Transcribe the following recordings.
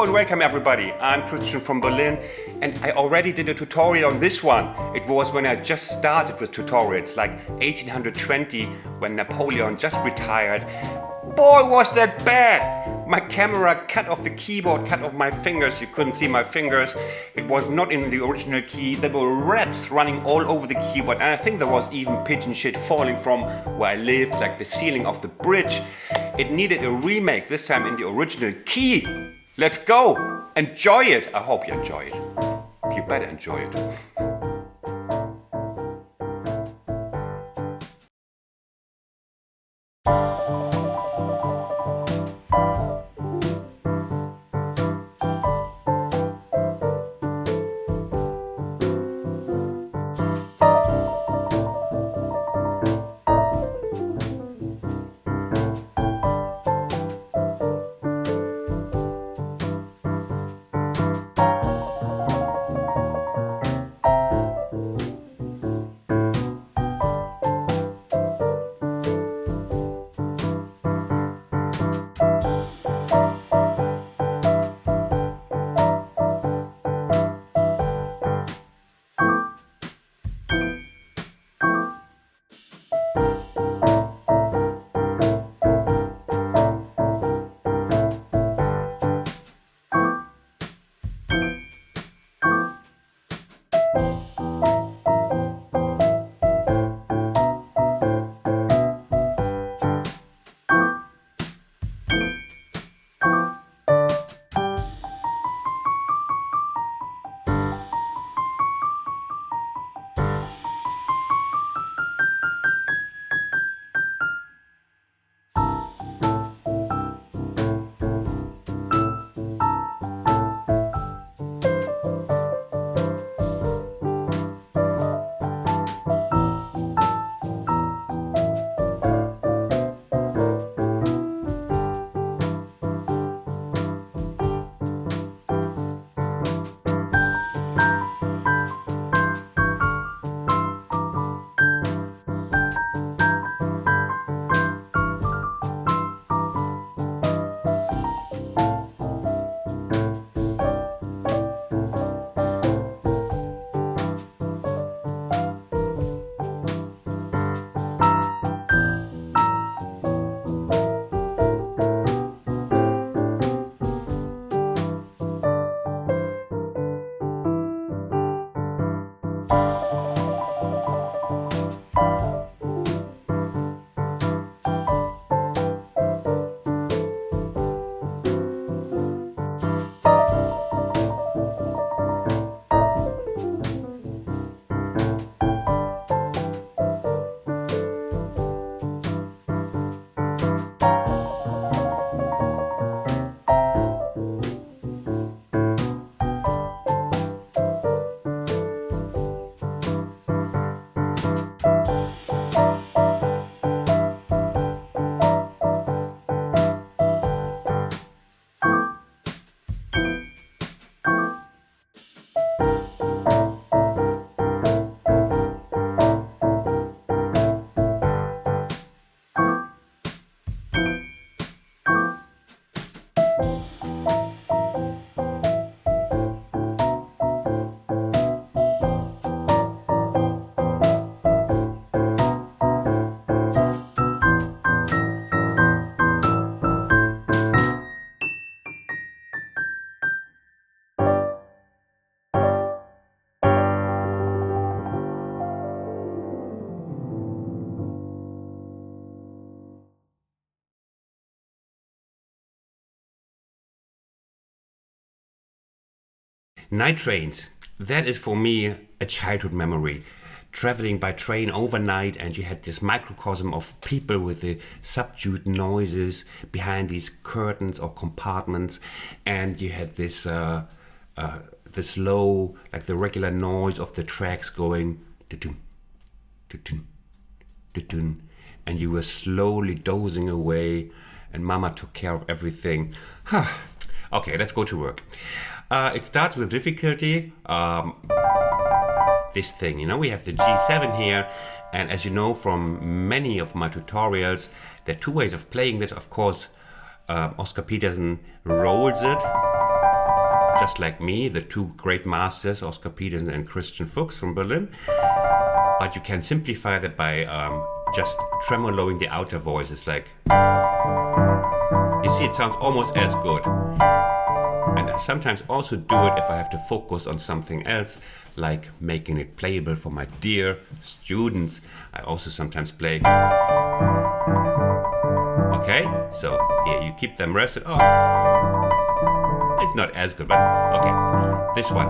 and welcome everybody. I'm Christian from Berlin and I already did a tutorial on this one. It was when I just started with tutorials, like 1820 when Napoleon just retired. Boy, was that bad! My camera cut off the keyboard, cut off my fingers, you couldn't see my fingers. It was not in the original key, there were rats running all over the keyboard and I think there was even pigeon shit falling from where I lived, like the ceiling of the bridge. It needed a remake, this time in the original key. Let's go! Enjoy it! I hope you enjoy it. You better enjoy it. Night trains, that is for me a childhood memory. Traveling by train overnight and you had this microcosm of people with the subdued noises behind these curtains or compartments, and you had this low, like the regular noise of the tracks going dun dun dun, and you were slowly dozing away and mama took care of everything. Okay, let's go to work. It starts with difficulty. This thing, you know, we have the G7 here, and as you know from many of my tutorials, there are two ways of playing this. Of course, Oscar Peterson rolls it just like me, the two great masters, Oscar Peterson and Christian Fuchs from Berlin. But you can simplify that by just tremoloing the outer voices, like, you see, it sounds almost as good. And I sometimes also do it if I have to focus on something else, like making it playable for my dear students. I also sometimes play. Okay, so here you keep them rested. Oh, it's not as good, but okay, this one.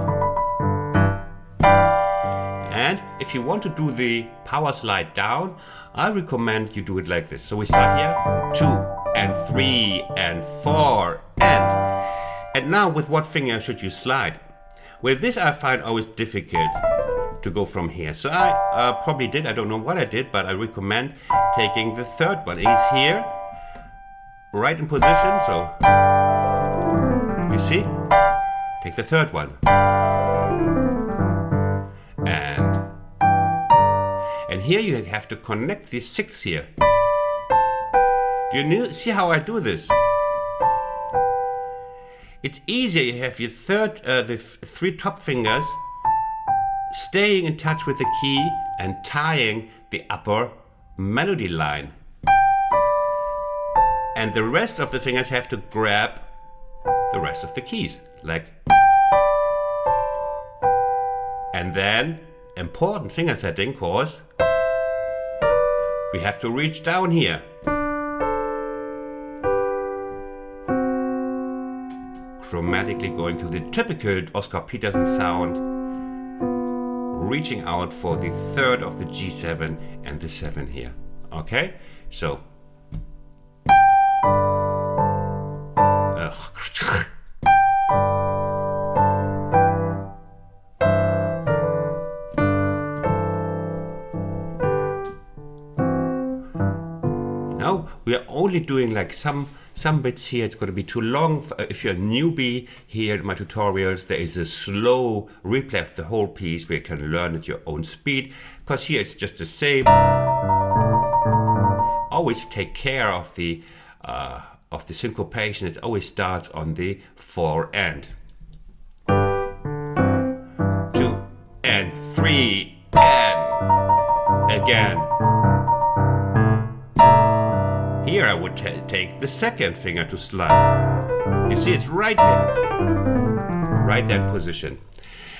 And if you want to do the power slide down, I recommend you do it like this. So we start here, 2 and 3 and 4 and now with what finger should you slide? With this I find always difficult to go from here. So I probably did, I don't know what I did, but I recommend taking the third one. He's here, right in position, so you see? Take the third one. And here you have to connect the sixth here. Do you see how I do this? It's easier, you have your the three top fingers staying in touch with the key and tying the upper melody line. And the rest of the fingers have to grab the rest of the keys, like. And then, important finger setting, cause we have to reach down here. Chromatically going to the typical Oscar Peterson sound, reaching out for the third of the G7 and the 7 here. Okay? So. Now we are only doing like some bits here. It's going to be too long. If you're a newbie here in my tutorials, there is a slow replay of the whole piece where you can learn at your own speed, because here it's just the same. Always take care of the syncopation. It always starts on the 4 and 2 and 3 and again. Here I would take the second finger to slide. You see, it's right there in position,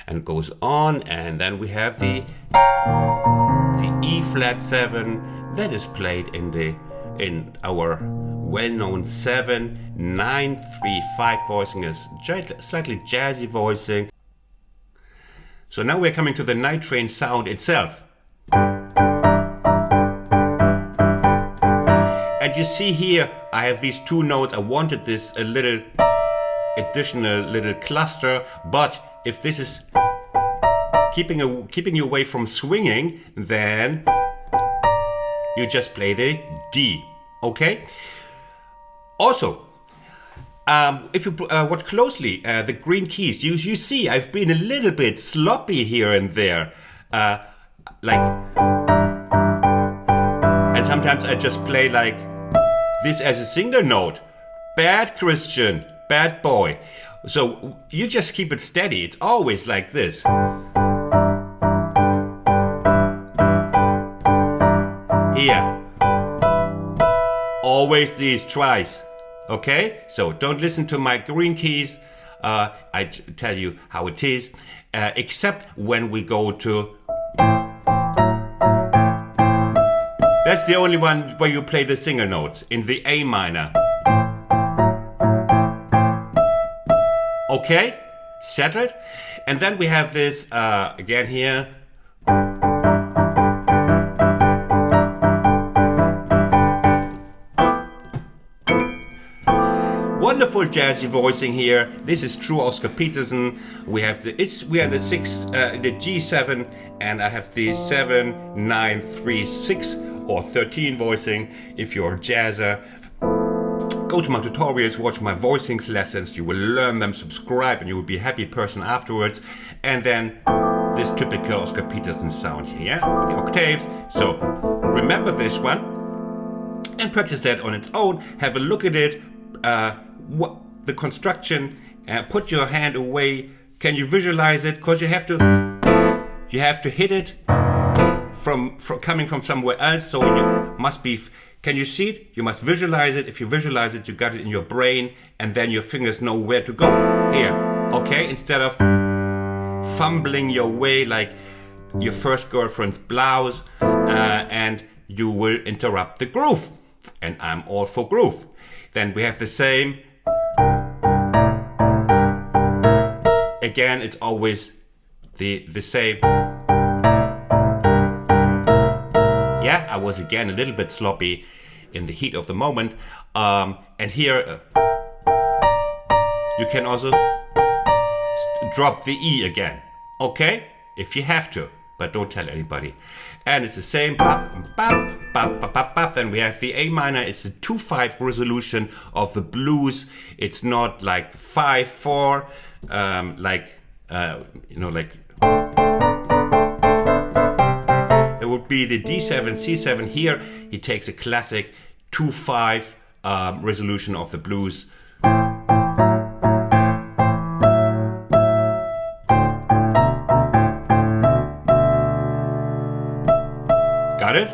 and it goes on. And then we have the E flat 7 that is played in our well-known 7-9-3-5 voicing, is slightly jazzy voicing. So now we're coming to the night train sound itself. And you see here, I have these two notes. I wanted this a little additional little cluster, but if this is keeping you away from swinging, then you just play the D, okay? Also, if you watch closely the green keys, you see I've been a little bit sloppy here and there, and sometimes I just play like this as a single note. Bad Christian, bad boy. So you just keep it steady. It's always like this. Here. Always these twice. Okay? So don't listen to my green keys. I tell you how it is. Except when we go to. That's the only one where you play the single notes in the A minor. Okay, settled. And then we have this again here. Wonderful jazzy voicing here. This is true Oscar Peterson. We have the G7, and I have the 7-9-3-6 or 13 voicing. If you're a jazzer, go to my tutorials, watch my voicings lessons. You will learn them, subscribe, and you will be a happy person afterwards. And then this typical Oscar Peterson sound here, yeah? With the octaves. So remember this one and practice that on its own. Have a look at it. What the construction Put your hand away. Can you visualize it? Because you have to hit it from coming from somewhere else. So you must be. Can you see it? You must visualize it. If you visualize it, you got it in your brain, and then your fingers know where to go. Here, okay? Instead of fumbling your way like your first girlfriend's blouse, and you will interrupt the groove. And I'm all for groove. Then we have the same. Again, it's always the same. Yeah, I was again a little bit sloppy in the heat of the moment. And here you can also drop the E again. Okay? If you have to, but don't tell anybody. And it's the same. Bop, bop, bop, bop, bop, bop. Then we have the A minor. It's the 2/5 resolution of the blues. It's not like 5/4, like it would be the D7, C7. Here he takes a classic 2/5 resolution of the blues. Got it?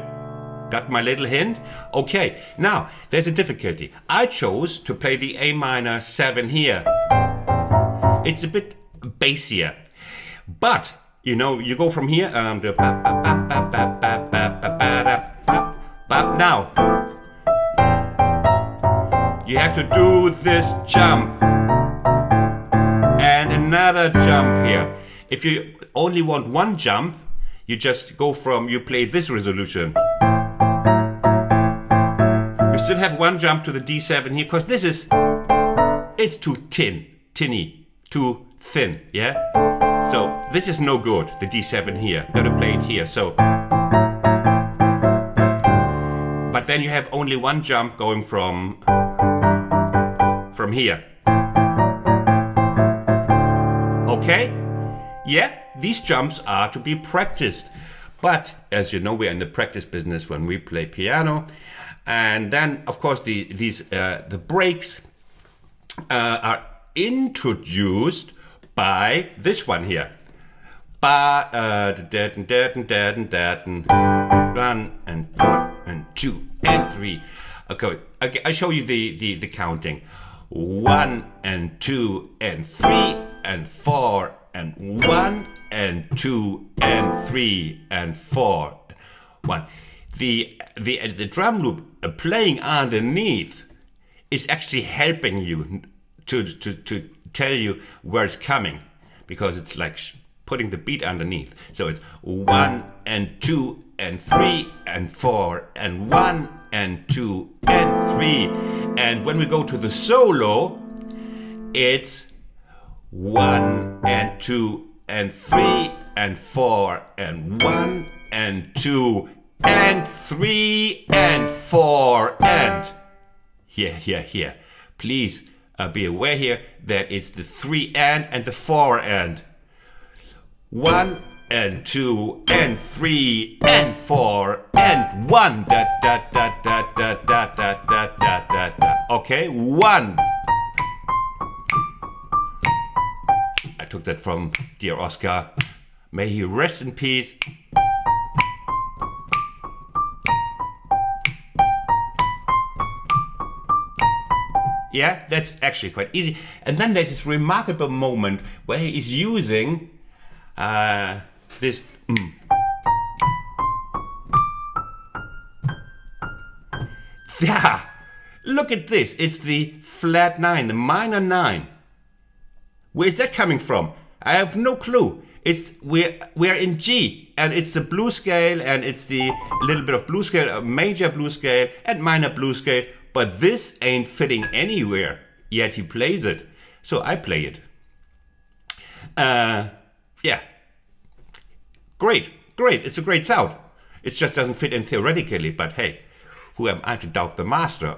Got my little hint? Okay, now there's a difficulty. I chose to play the A minor 7 here. It's a bit bassier. But, you know, you go from here to now. You have to do this jump. And another jump here. If you only want one jump, you just go from, you play this resolution. You still have one jump to the D7 here, because this is, it's too tinny, too thin, yeah? So this is no good, the D7 here. You gotta play it here, so. But then you have only one jump going from here. Okay? Yeah, these jumps are to be practiced. But as you know, we're in the practice business when we play piano. And then, of course, the breaks are introduced by this one here. One and two and three. Okay, I show you the counting. 1 and 2 and 3 and 4 and 1 and 2 and 3 and 4. 1. The drum loop playing underneath is actually helping you to tell you where it's coming, because it's like putting the beat underneath. So it's 1 and 2 and 3 and 4 and 1 and 2 and 3. And when we go to the solo, it's 1 and 2 and 3 and 4 and 1 and 2 and 3 and 4 and here. Please be aware here that it's the 3 and the 4 and. 1 and 2 and 3 and 4 and 1. Okay, 1. I took that from dear Oscar. May he rest in peace. Yeah, that's actually quite easy. And then there's this remarkable moment where he is using this. Yeah, look at this. It's the flat 9, the minor 9. Where is that coming from? I have no clue. We're in G, and it's the blues scale, and it's the little bit of blues scale, a major blues scale, and minor blues scale. But this ain't fitting anywhere. Yet he plays it, so I play it. Yeah. Great. It's a great sound. It just doesn't fit in theoretically, but hey, who am I to doubt the master?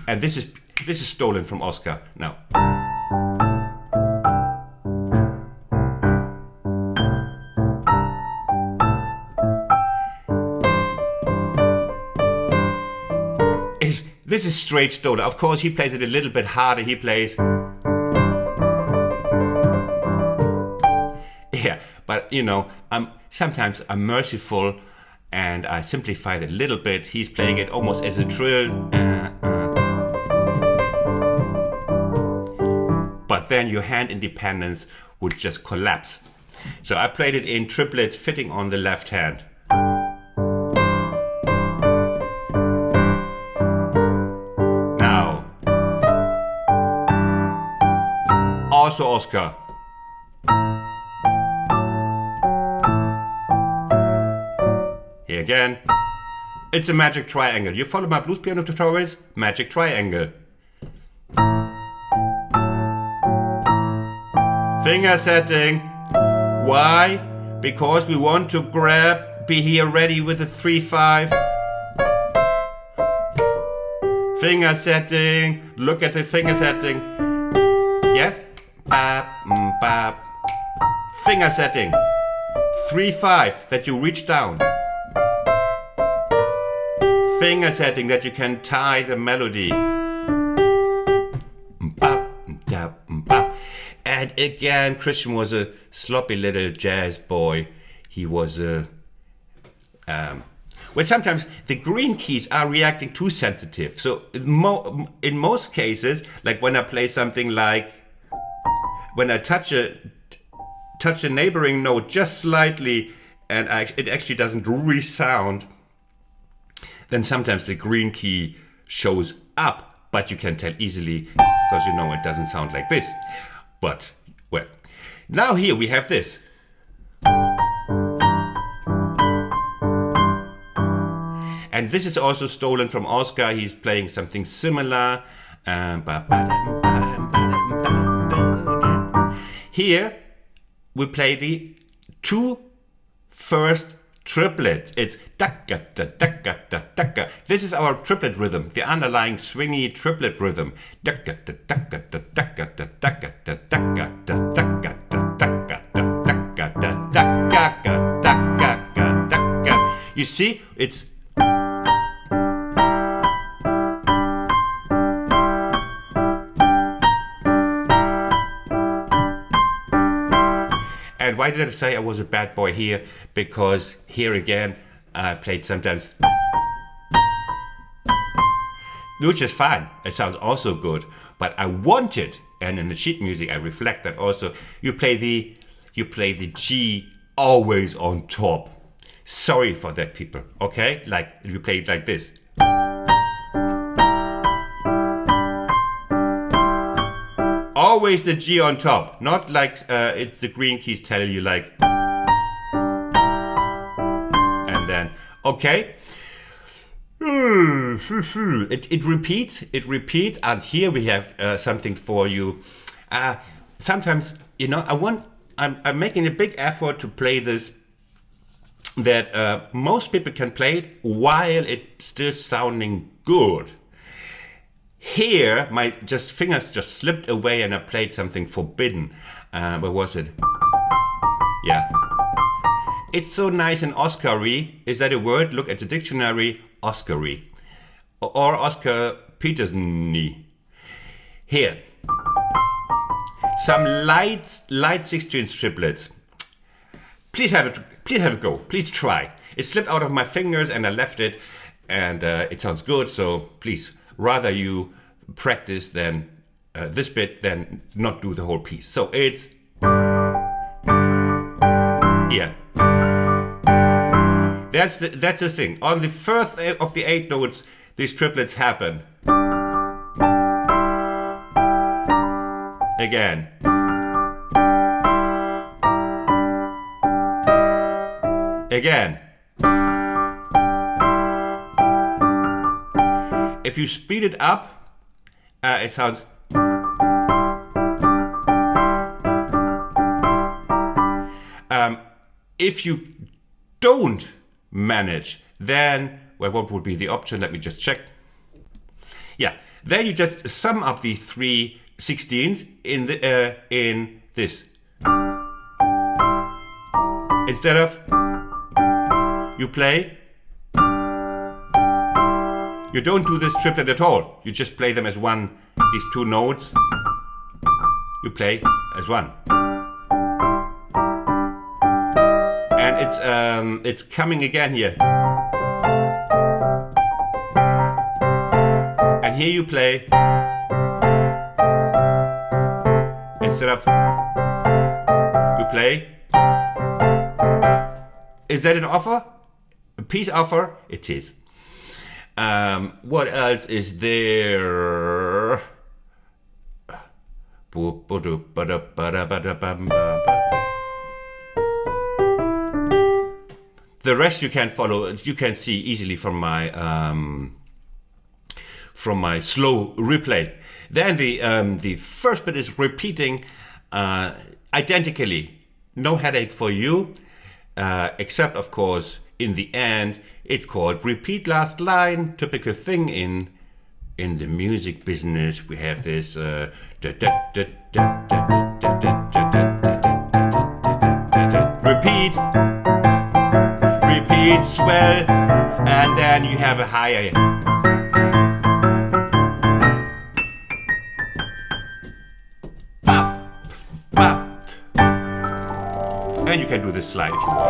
And this is stolen from Oscar now. this is straight stoner. Of course, he plays it a little bit harder. He plays, yeah, but you know, sometimes I'm merciful and I simplify it a little bit. He's playing it almost as a trill. But then your hand independence would just collapse. So I played it in triplets fitting on the left hand. Now, also Oscar. Here again. It's a magic triangle. You follow my blues piano tutorials? Magic triangle. Finger setting. Why? Because we want to grab, be here ready with the 3-5. Finger setting. Look at the finger setting. Yeah? Bap, bap. Finger setting. 3-5 that you reach down. Finger setting that you can tie the melody. Bap, dap, bap. And again, Christian was a sloppy little jazz boy. He was a... well, sometimes the green keys are reacting too sensitive. So in most cases, like when I play something like... when I touch a neighboring note just slightly and it actually doesn't resound, then sometimes the green key shows up, but you can tell easily because you know it doesn't sound like this. But, well, now here we have this. And this is also stolen from Oscar. He's playing something similar. Here we play the two first triplets. It's dakka da dakka da dakka. This is our triplet rhythm, the underlying swingy triplet rhythm. Dakka da dakka da dakka da dakka da dakka da dakka da dakka da dakka da dakka da dakka. You see, it's And why did I say I was a bad boy here? Because here again, I played sometimes, which is fine. It sounds also good, but I wanted, and in the sheet music I reflect that also. You play the G always on top. Sorry for that, people. Okay, like you play it like this. Always the G on top, not like it's the green keys tell you like. And then, okay. It repeats, and here we have something for you. Sometimes, you know, I'm making a big effort to play this that most people can play it while it's still sounding good. Here, my fingers just slipped away and I played something forbidden. Where was it? Yeah. It's so nice and Oscar-y. Is that a word? Look at the dictionary. Oscar-y. Or Oscar Peterson-y. Here. Some light 16th triplets. Please have a go. Please try. It slipped out of my fingers and I left it. And it sounds good, so please. Rather you practice than this bit than not do the whole piece. So it's yeah. That's the thing. On the first of the 8 notes, these triplets happen. Again. Again. If you speed it up, it sounds. If you don't manage, then, well, what would be the option? Let me just check. Yeah, then you just sum up the 3 16ths in this. Instead of you play. you don't do this triplet at all. You just play them as one. These two notes you play as one. And it's coming again here. And here you play, instead of you play. Is that an offer? A peace offer? It is. What else is there? The rest you can follow. You can see easily from my slow replay. Then the first bit is repeating identically. No headache for you, except of course in the end it's called repeat last line. Typical thing in the music business. We have this repeat, swell, and then you have a higher. And you can do this slide if you want.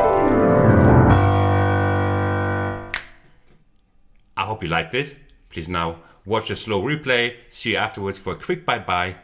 I hope you like this. Please now watch the slow replay. See you afterwards for a quick bye-bye.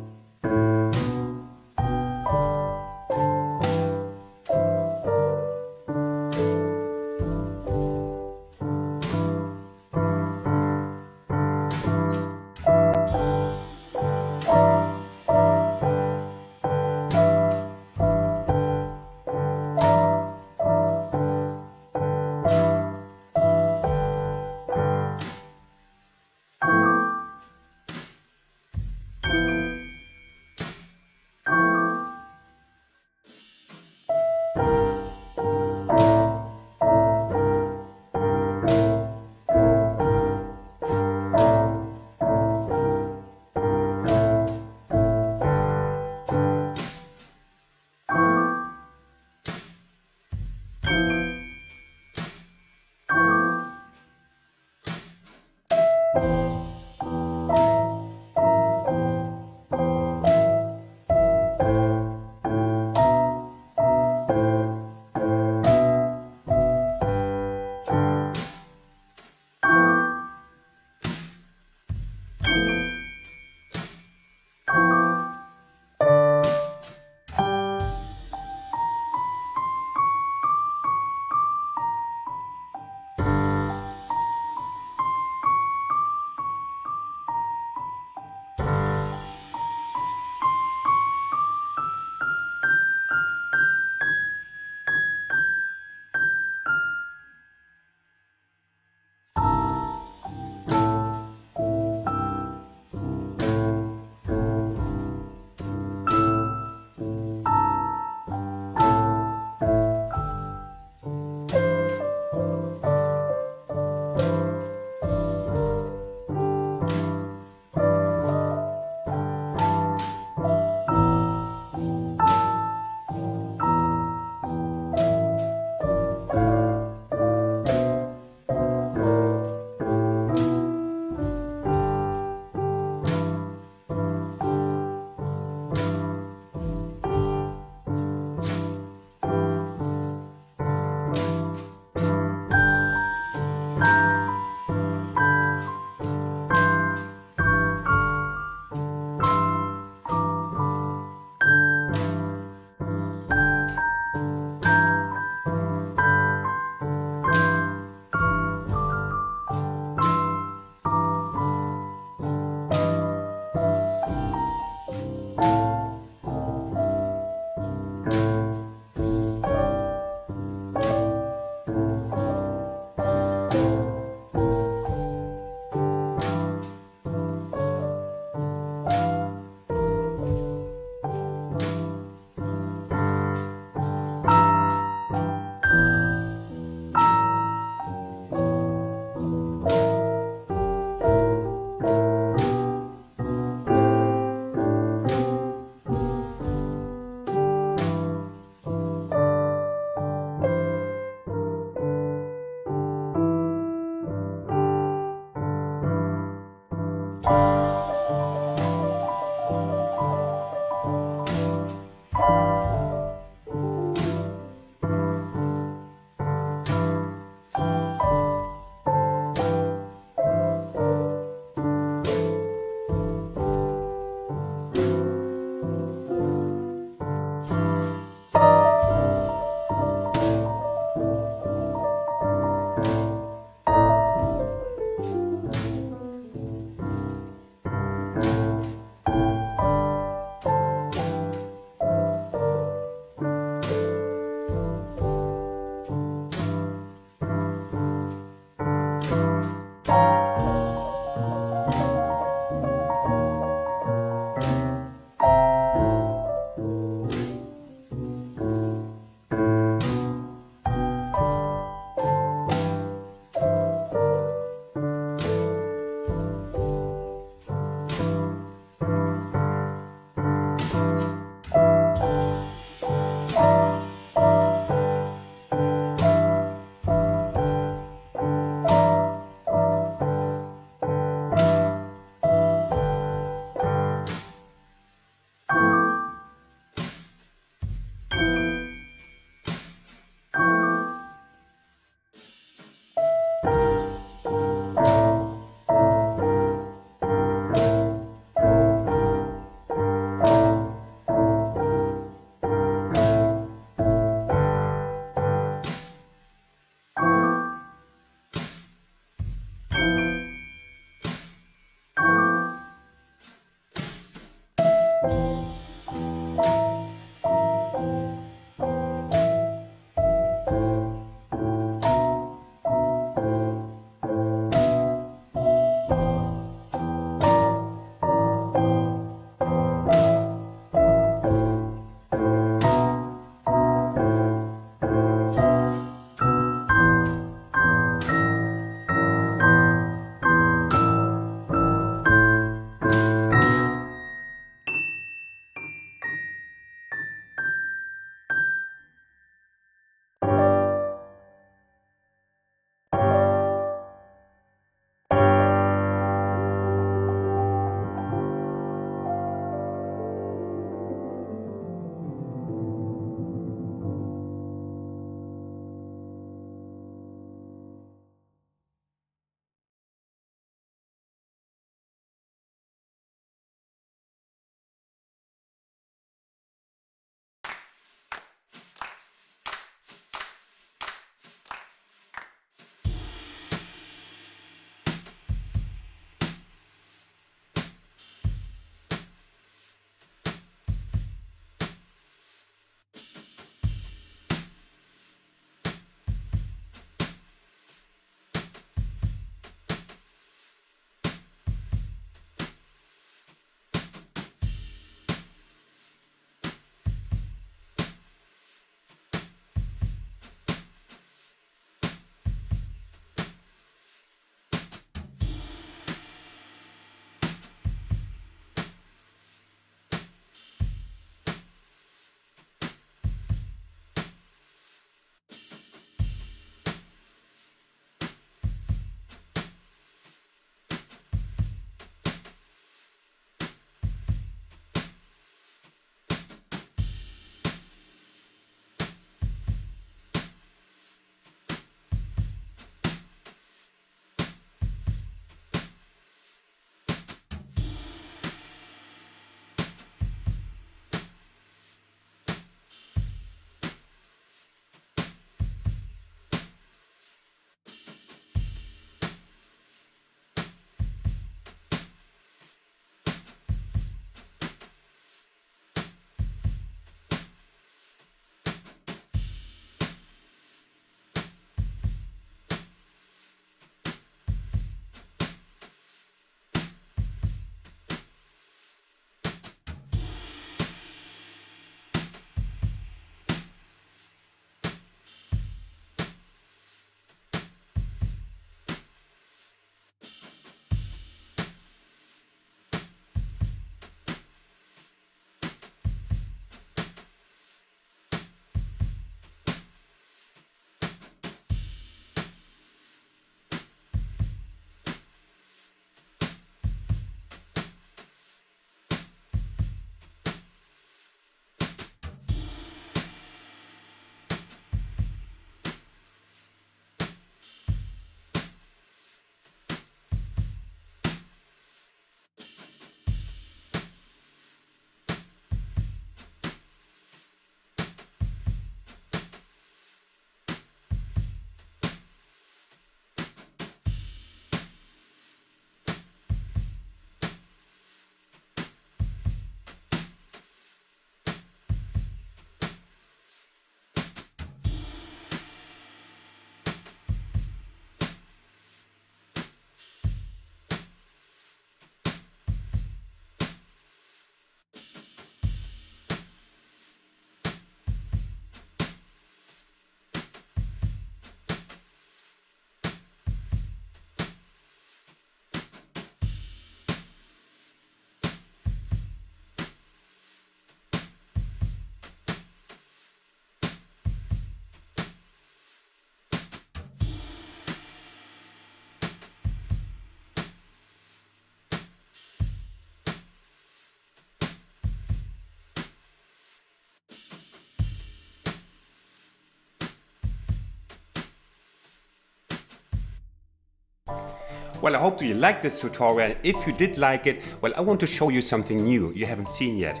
Well, I hope you liked this tutorial. If you did like it, well, I want to show you something new you haven't seen yet.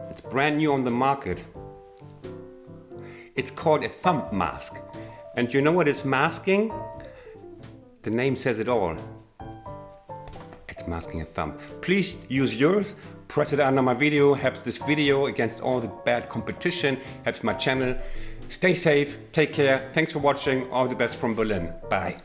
It's brand new on the market. It's called a thumb mask. And you know what it's masking? The name says it all. It's masking a thumb. Please use yours press it under my video, helps this video against all the bad competition, helps my channel. Stay safe, take care, thanks for watching, all the best from Berlin. Bye.